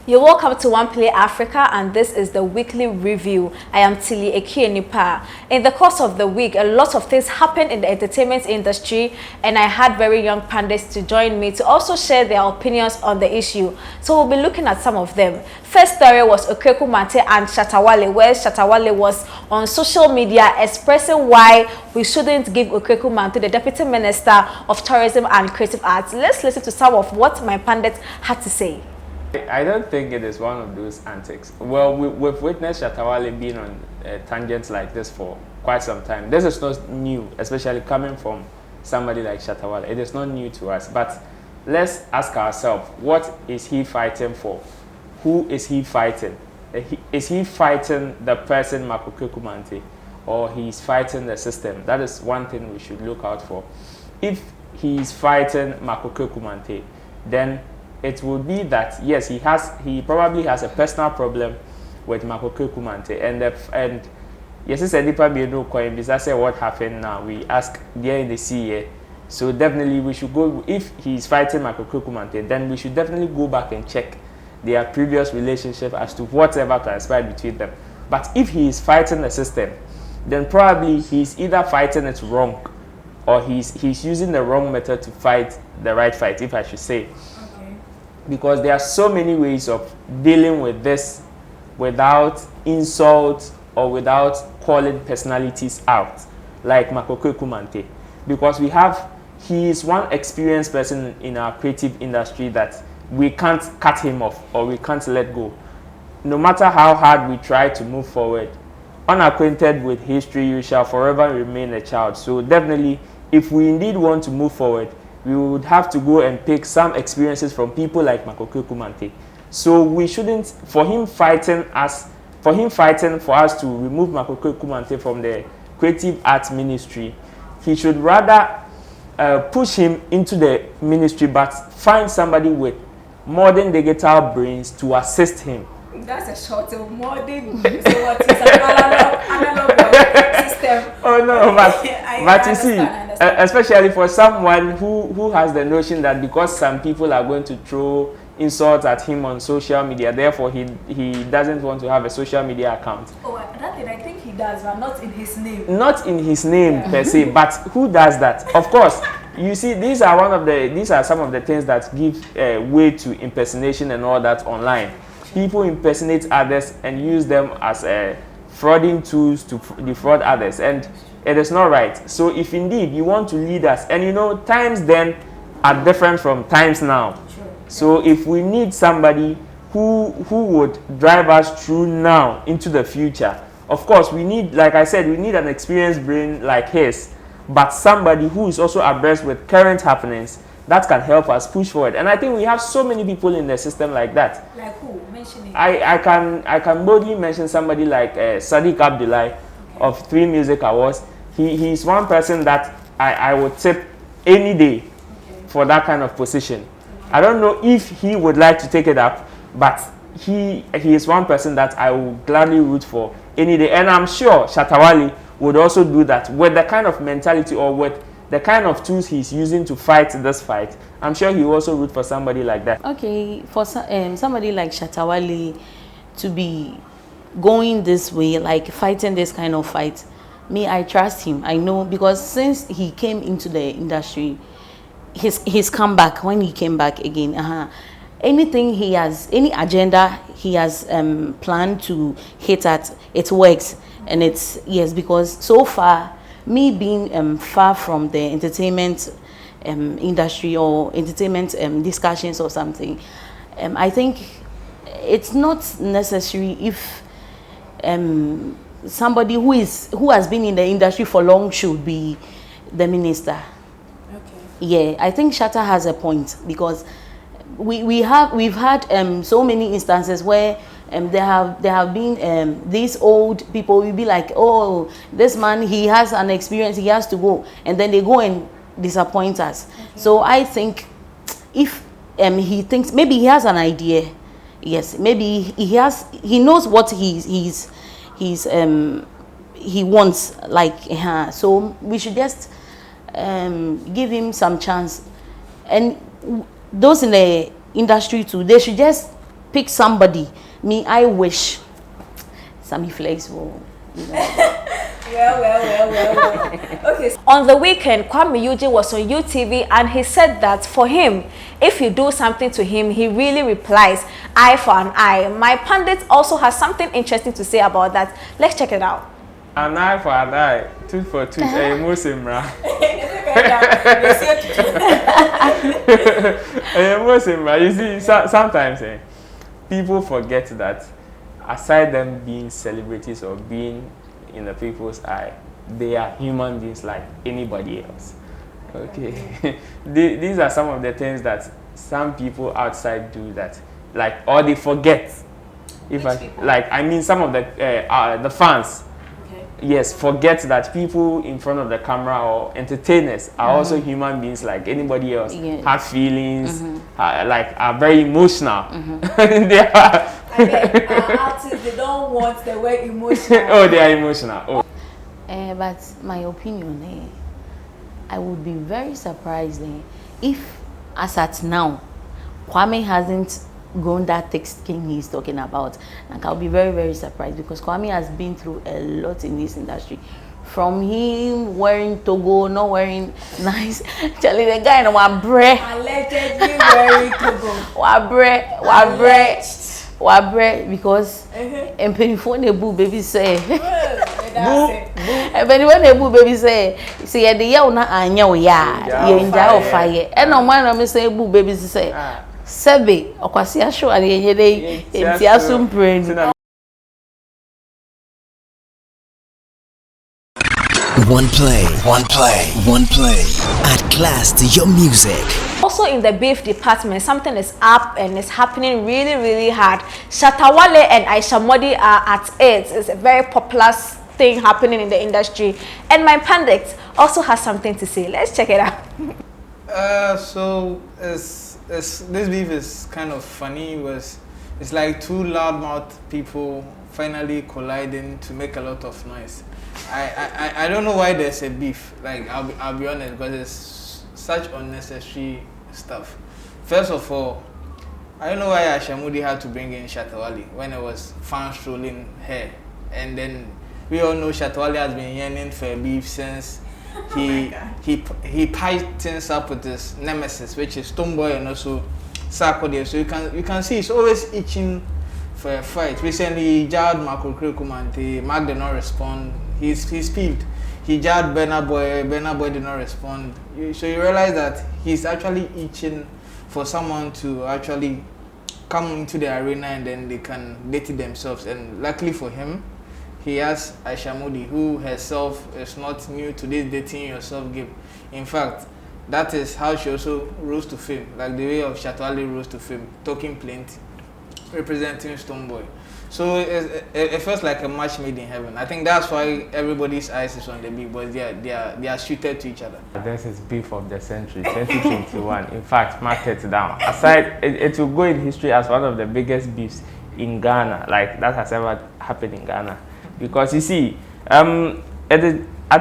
You're welcome to Oneplay Africa, and this is the weekly review. I am Tilly Ekienipa. In the course of the week, a lot of things happened in the entertainment industry, and I had very young pundits to join me to also share their opinions on the issue. So we'll be looking at some of them. First story was Okweku Mate and Shatta Wale, where Shatta Wale was on social media expressing why we shouldn't give Okweku Mate, the Deputy Minister of Tourism and Creative Arts. Let's listen to some of what my pundits had to say. I don't think it is one of those antics. Well, we've witnessed Shatta Wale being on tangents like this for quite some time. This is not new, especially coming from somebody like Shatta Wale. It is not new to us. But let's ask ourselves, what is he fighting for? Who is he fighting? Is he fighting the person Okweku Mate, or he's fighting the system? That is one thing we should look out for. If he's fighting Okweku Mate, then it will be that yes, he probably has a personal problem with Okweku Mate, and yes, it's a deeper bill coin because say what happened now. We ask there in the sea, so definitely we should go. If he's fighting Okweku Mate, then we should definitely go back and check their previous relationship as to whatever transpired between them. But if he is fighting the system, then probably he's either fighting it wrong, or he's using the wrong method to fight the right fight, if I should say. Because there are so many ways of dealing with this without insult or without calling personalities out, like Okweku Mate. Because he is one experienced person in our creative industry that we can't cut him off or we can't let go. No matter how hard we try to move forward, unacquainted with history, you shall forever remain a child. So definitely, if we indeed want to move forward, we would have to go and pick some experiences from people like Okweku Mate. So we shouldn't, for him fighting for us to remove Okweku Mate from the creative arts ministry, he should rather push him into the ministry, but find somebody with modern digital brains to assist him. That's a short of modern. So what is an analog system? Oh no, but you see, especially for someone who has the notion that because some people are going to throw insults at him on social media, therefore he doesn't want to have a social media account. Oh, that thing I think he does, but not in his name. Not in his name per se, but who does that? Of course, you see, these are some of the things that give way to impersonation and all that online. People impersonate others and use them as frauding tools to defraud others, and it is not right. So if indeed you want to lead us, and you know, times then are different from times now. Sure. So if we need somebody who would drive us through now into the future, of course we need, like I said, we need an experienced brain like his, but somebody who is also abreast with current happenings that can help us push forward. And I think we have so many people in the system like that. Like who? Mention it. I can boldly mention somebody like Sadiq Abdullahi of 3 Music Awards. He's one person that I would tip any day for that kind of position. I don't know if he would like to take it up, but he is one person that I will gladly root for any day. And I'm sure Shatta Wale would also do that with the kind of mentality or with the kind of tools he's using to fight this fight. I'm sure he will also root for somebody like that. Okay, for somebody like Shatta Wale to be going this way, like fighting this kind of fight, I trust him. I know, because since he came into the industry, his comeback, when he came back again, anything he has, any agenda he has planned to hit at, it works. And it's, yes, because so far, me being far from the entertainment industry or entertainment discussions or something, I think it's not necessary if somebody who has been in the industry for long should be the minister. Okay. Yeah, I think Shatta has a point, because we've had so many instances where there have been these old people will be like, oh, this man, he has an experience, he has to go, and then they go and disappoint us. Okay. So I think if he thinks maybe he has an idea, yes, maybe he knows what he wants, like so we should just give him some chance. And those in the industry too, they should just pick somebody. Me, I wish Sammy Flakes will, you know. Well. Okay. On the weekend, Kwame Eugene was on UTV and he said that for him, if you do something to him, he really replies, eye for an eye. My pundit also has something interesting to say about that. Let's check it out. An eye for an eye, tooth for tooth, you see, sometimes people forget that aside them being celebrities or being in the people's eye, they are human beings like anybody else. Okay. These are some of the things that some people outside do that, like, or they forget. I mean some of the fans, yes, forget that people in front of the camera or entertainers are also human beings like anybody else. Yes. Have feelings, are very emotional. They are. Artists, they don't want the word emotional. Oh, they are emotional. Oh. But my opinion, I would be very surprised if, as at now, Kwame hasn't grown that thick skin he's talking about. Like, I'll be very, very surprised because Kwame has been through a lot in this industry. From him wearing togo, not wearing nice. Charlie, the guy in Wabre. Allegedly wearing togo. Wabre, because and penifone nebu baby say. And when nebu baby say, see the year na anya ya, yenja of fire. And no man say bu baby say. Sebe okwasi asho and yenye enti asum brain. Oneplay. Add class to your music. Also in the beef department, something is up and it's happening really, really hard. Shatta, Wale and Ayisha are at it. It's a very popular thing happening in the industry. And my pundit also has something to say. Let's check it out. So this beef is kind of funny. It's like two loudmouth people finally colliding to make a lot of noise. I don't know why there's a beef. Like, I'll be honest, because it's such unnecessary stuff. First of all, I don't know why Ayisha had to bring in Shatta when it was fans trolling her. And then we all know Shatta has been yearning for a beef since he pied things up with his nemesis, which is Stonebwoy and also Sarkodie. So you can see he's always itching for a fight. Recently, he jarred Marco Kumante. Mark did not respond. He's peeved. He jarred Burna Boy did not respond. So you realize that he's actually itching for someone to actually come into the arena and then they can date themselves. And luckily for him, he has Ayisha, who herself is not new to this dating yourself game. In fact, that is how she also rose to fame, like the way of Shatta rose to fame, talking plenty, representing Stonebwoy. So it feels like a match made in heaven. I think that's why everybody's eyes is on the beef, but they are suited to each other. This is beef of the century, 2021. In fact, mark it down. Aside, it will go in history as one of the biggest beefs in Ghana, like that has ever happened in Ghana. Because you see, I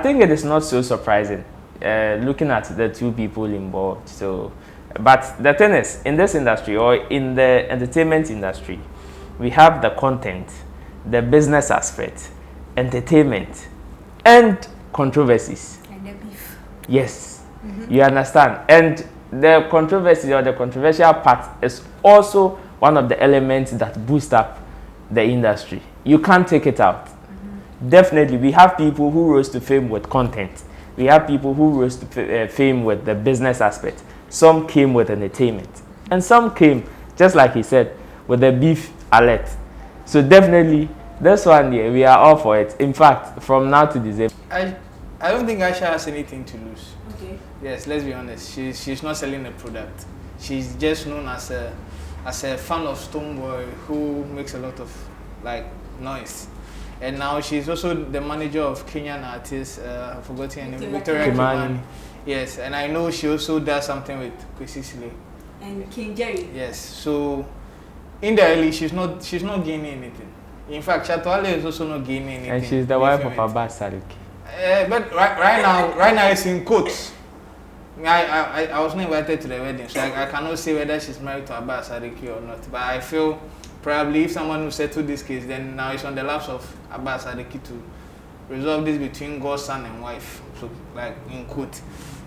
think it is not so surprising looking at the two people involved. So, but the thing is, in this industry or in the entertainment industry, we have the content, the business aspect, entertainment, and controversies. And the beef. Yes, you understand. And the controversy or the controversial part is also one of the elements that boost up the industry. You can't take it out. Definitely, we have people who rose to fame with content. We have people who rose to fame with the business aspect. Some came with entertainment. And some came, just like he said, with the beef alert. So definitely, this one, yeah, we are all for it. In fact, from now to December. I don't think Ayisha has anything to lose. Okay. Yes, let's be honest. She's not selling a product. She's just known as a fan of Stonebwoy who makes a lot of noise. And now she's also the manager of Kenyan artist, I've forgotten her name, Victoria Kimani. Yes, and I know she also does something with Kwesisile. And King Jerry. Yes, so indirectly she's not gaining anything. In fact, Shatta is also not gaining anything. And she's the wife of Abbas Sariki. But right now it's in quotes. I was not invited to the wedding, so I cannot say whether she's married to Abba Sadiki or not. But I feel probably if someone will settle this case, then now it's on the laps of Abba Sadiki to resolve this between godson and wife, so like in quote.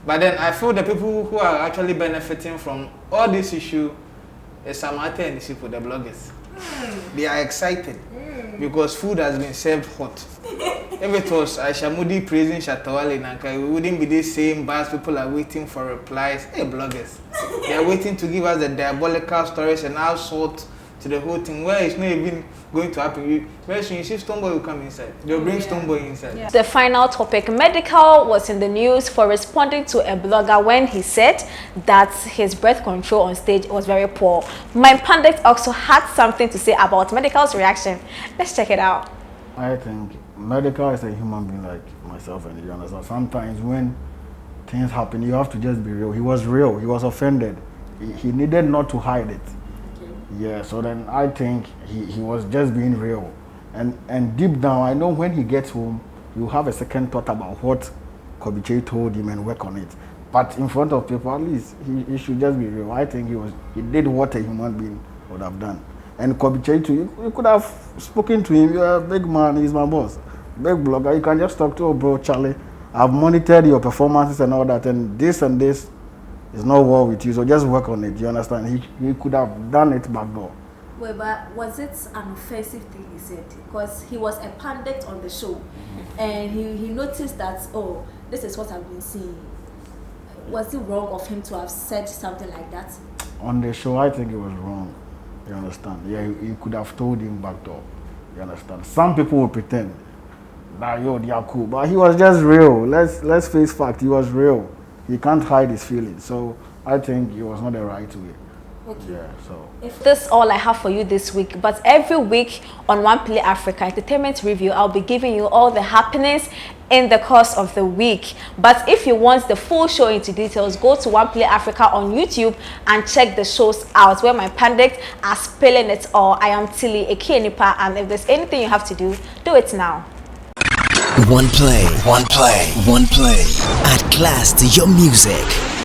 But then I feel the people who are actually benefiting from all this issue is Samate and the people, the bloggers. They are excited because food has been served hot. If it was Ayisha Moody praising Shatta Nanka, we wouldn't be the same bars. People are waiting for replies. Hey, bloggers, they are waiting to give us the diabolical stories and add salt to the whole thing. Where it's not even going to happen. Very soon you see Stoneboy will come inside. They'll bring Stoneboy inside. Yeah. The final topic, Medikal was in the news for responding to a blogger when he said that his breath control on stage was very poor. My pundit also had something to say about Medikal's reaction. Let's check it out. I think Medikal is a human being like myself, and you understand. Sometimes when things happen, you have to just be real. He was real. He was offended. He needed not to hide it. Yeah, so then I think he was just being real. And deep down, I know when he gets home, he'll have a second thought about what Kobiche told him and work on it. But in front of people, at least, he should just be real. I think he did what a human being would have done. And Kobiche too, you could have spoken to him. You're a big man, he's my boss. Big blogger, you can just talk to, oh bro, Charlie, I've monitored your performances and all that, and this is not well with you, so just work on it. You understand? He could have done it back door. Well, but was it an offensive thing he said? Because he was a pundit on the show, and he noticed that, oh, this is what I've been seeing. Was it wrong of him to have said something like that? On the show, I think it was wrong. You understand? Yeah, he could have told him back door. You understand? Some people will pretend that, yo, they are cool, but he was just real. Let's face fact, he was real. He can't hide his feelings, so I think it was not the right way. Okay. Yeah, so. If this is all I have for you this week, but every week on OneplayAfrica Entertainment Review, I'll be giving you all the happenings in the course of the week. But if you want the full show into details, go to OneplayAfrica on YouTube and check the shows out where my pundits are spilling it all. I am Tilly Ekienipa, and if there's anything you have to do it now. Oneplay. Add class to your music.